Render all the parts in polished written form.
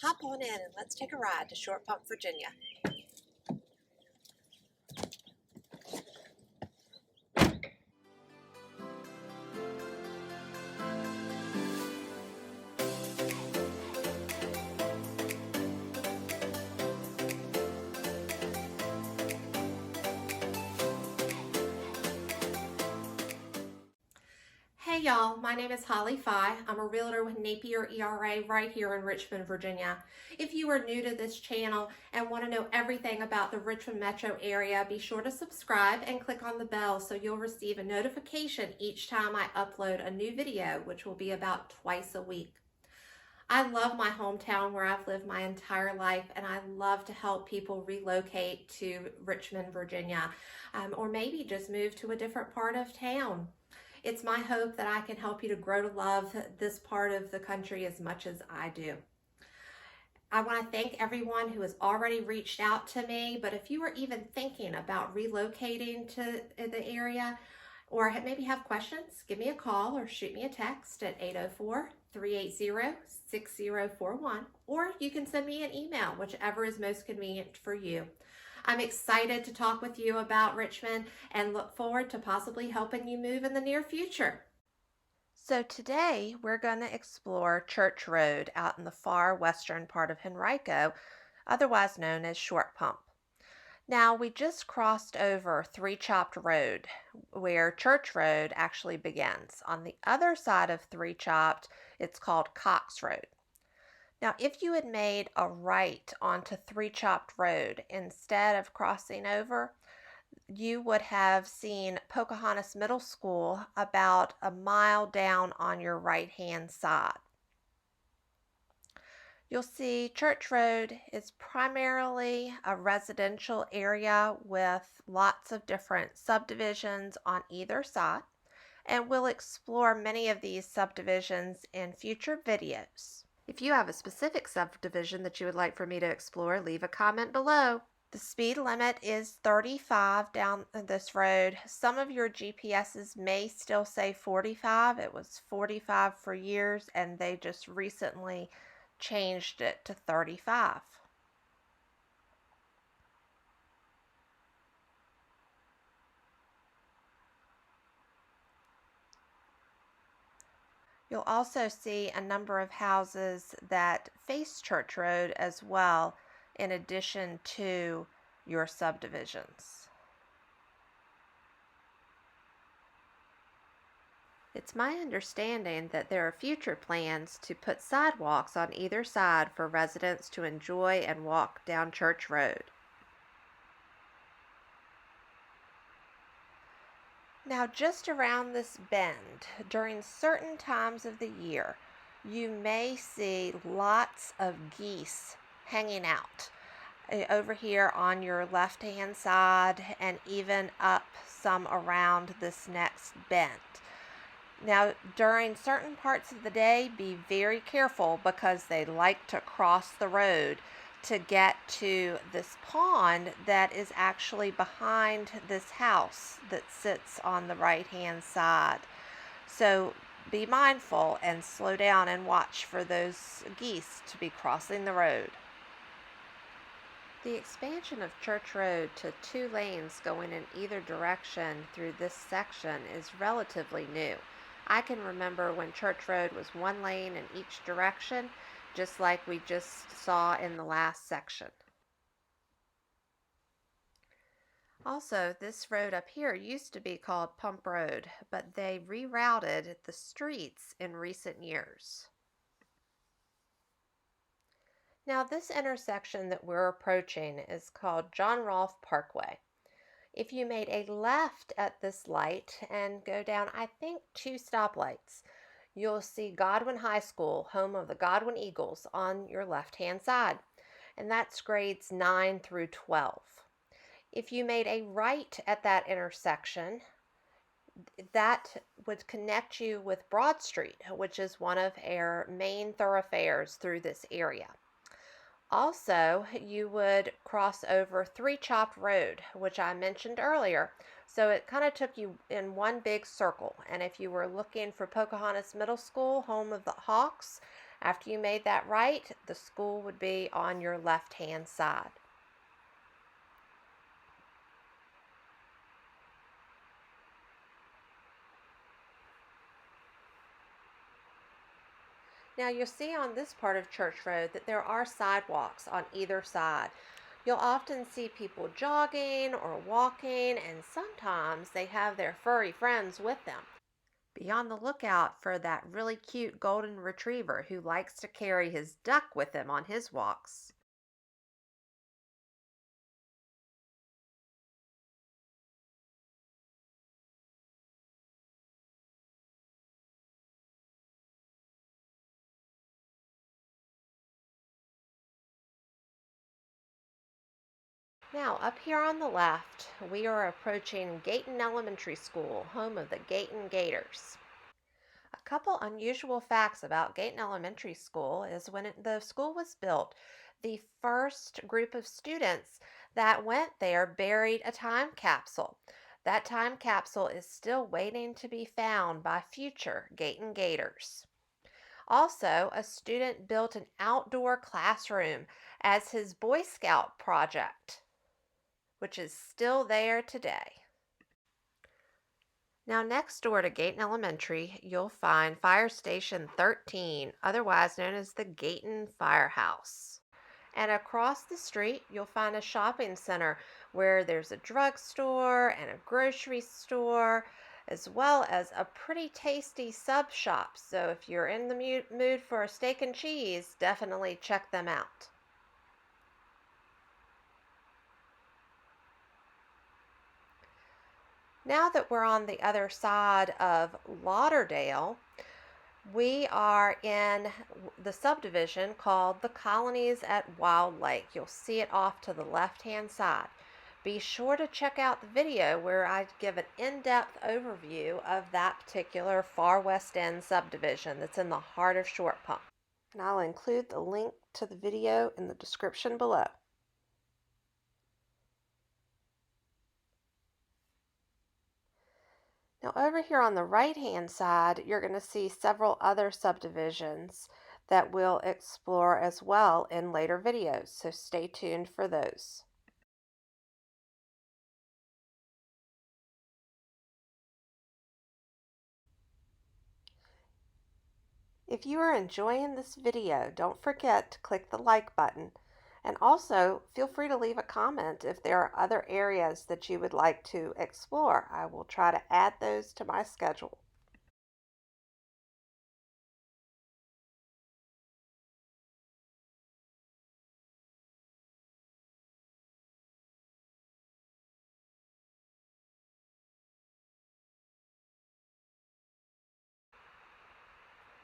Hop on in and let's take a ride to Short Pump, Virginia. Hey y'all, my name is Holly Fye. I'm a realtor with Napier ERA right here in Richmond, Virginia. If you are new to this channel and want to know everything about the Richmond Metro area, be sure to subscribe and click on the bell so you'll receive a notification each time I upload a new video, which will be about twice a week. I love my hometown where I've lived my entire life, and I love to help people relocate to Richmond, Virginia, or maybe just move to a different part of town. It's my hope that I can help you to grow to love this part of the country as much as I do. I want to thank everyone who has already reached out to me, but if you are even thinking about relocating to the area or maybe have questions, give me a call or shoot me a text at 804-380-6041, or you can send me an email, whichever is most convenient for you. I'm excited to talk with you about Richmond and look forward to possibly helping you move in the near future. So today we're going to explore Church Road out in the far western part of Henrico, otherwise known as Short Pump. Now we just crossed over Three Chopped Road, where Church Road actually begins. On the other side of Three Chopped, it's called Cox Road. Now, if you had made a right onto Three Chopped Road instead of crossing over, you would have seen Pocahontas Middle School about a mile down on your right-hand side. You'll see Church Road is primarily a residential area with lots of different subdivisions on either side, and we'll explore many of these subdivisions in future videos. If you have a specific subdivision that you would like for me to explore, leave a comment below. The speed limit is 35 down this road. Some of your GPSs may still say 45. It was 45 for years, and they just recently changed it to 35. You'll also see a number of houses that face Church Road as well, in addition to your subdivisions. It's my understanding that there are future plans to put sidewalks on either side for residents to enjoy and walk down Church Road. Now, just around this bend, during certain times of the year, you may see lots of geese hanging out over here on your left-hand side and even up some around this next bend. Now, during certain parts of the day, be very careful because they like to cross the road to get to this pond that is actually behind this house that sits on the right-hand side. So be mindful and slow down and watch for those geese to be crossing the road. The expansion of Church Road to 2 lanes going in either direction through this section is relatively new. I can remember when Church Road was 1 lane in each direction, just like we just saw in the last section. Also, this road up here used to be called Pump Road, but they rerouted the streets in recent years. Now, this intersection that we're approaching is called John Rolfe Parkway. If you made a left at this light and go down, I think 2 stoplights, you'll see Godwin High School, home of the Godwin Eagles, on your left-hand side, and that's grades 9 through 12. If you made a right at that intersection, that would connect you with Broad Street, which is one of our main thoroughfares through this area. Also, you would cross over Three Chopped Road, which I mentioned earlier. So it kind of took you in one big circle. And if you were looking for Pocahontas Middle School, home of the Hawks, After you made that right, the school would be on your left-hand side. Now you'll see on this part of Church Road that there are sidewalks on either side. You'll often see people jogging or walking, and sometimes they have their furry friends with them. Be on the lookout for that really cute golden retriever who likes to carry his duck with him on his walks. Now, up here on the left, we are approaching Gayton Elementary School, home of the Gayton Gators. A couple unusual facts about Gayton Elementary School is when the school was built, the first group of students that went there buried a time capsule. That time capsule is still waiting to be found by future Gayton Gators. Also, a student built an outdoor classroom as his Boy Scout project, which is still there today. Now, next door to Gayton Elementary, you'll find Fire Station 13, otherwise known as the Gayton Firehouse. And across the street, you'll find a shopping center where there's a drugstore and a grocery store, as well as a pretty tasty sub shop. So if you're in the mood for a steak and cheese, definitely check them out. Now that we're on the other side of Lauderdale, we are in the subdivision called the Colonies at Wild Lake. You'll see it off to the left-hand side. Be sure to check out the video where I give an in-depth overview of that particular Far West End subdivision that's in the heart of Short Pump. And I'll include the link to the video in the description below. Now over here on the right-hand side, you're going to see several other subdivisions that we'll explore as well in later videos, so stay tuned for those. If you are enjoying this video, don't forget to click the like button. And also, feel free to leave a comment if there are other areas that you would like to explore. I will try to add those to my schedule.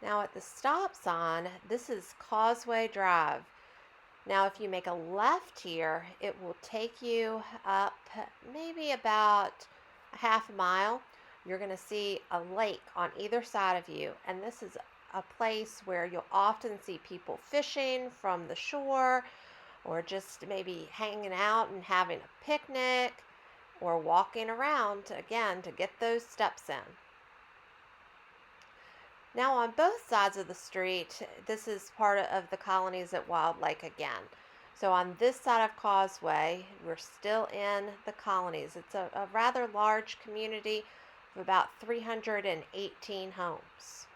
Now at the stop sign, this is Causeway Drive. Now if you make a left here, it will take you up maybe about a half a mile. You're going to see a lake on either side of you, and this is a place where you'll often see people fishing from the shore, or just maybe hanging out and having a picnic, or walking around again to get those steps in. Now on both sides of the street, this is part of the Colonies at Wild Lake again. So on this side of Causeway, we're still in the Colonies. It's a rather large community of about 318 homes.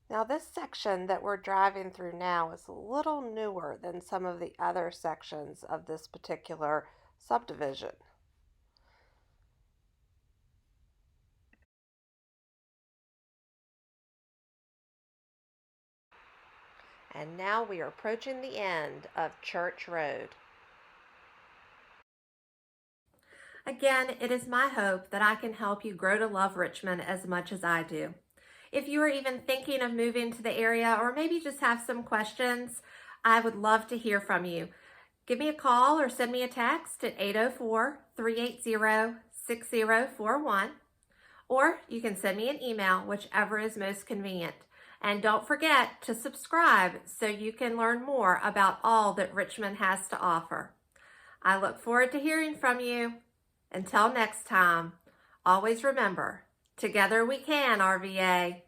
Now this section that we're driving through now is a little newer than some of the other sections of this particular subdivision. And now we are approaching the end of Church Road. Again, it is my hope that I can help you grow to love Richmond as much as I do. If you are even thinking of moving to the area, or maybe just have some questions, I would love to hear from you. Give me a call or send me a text at 804-380-6041, or you can send me an email, whichever is most convenient. And don't forget to subscribe so you can learn more about all that Richmond has to offer. I look forward to hearing from you. Until next time, always remember Together we can, RVA.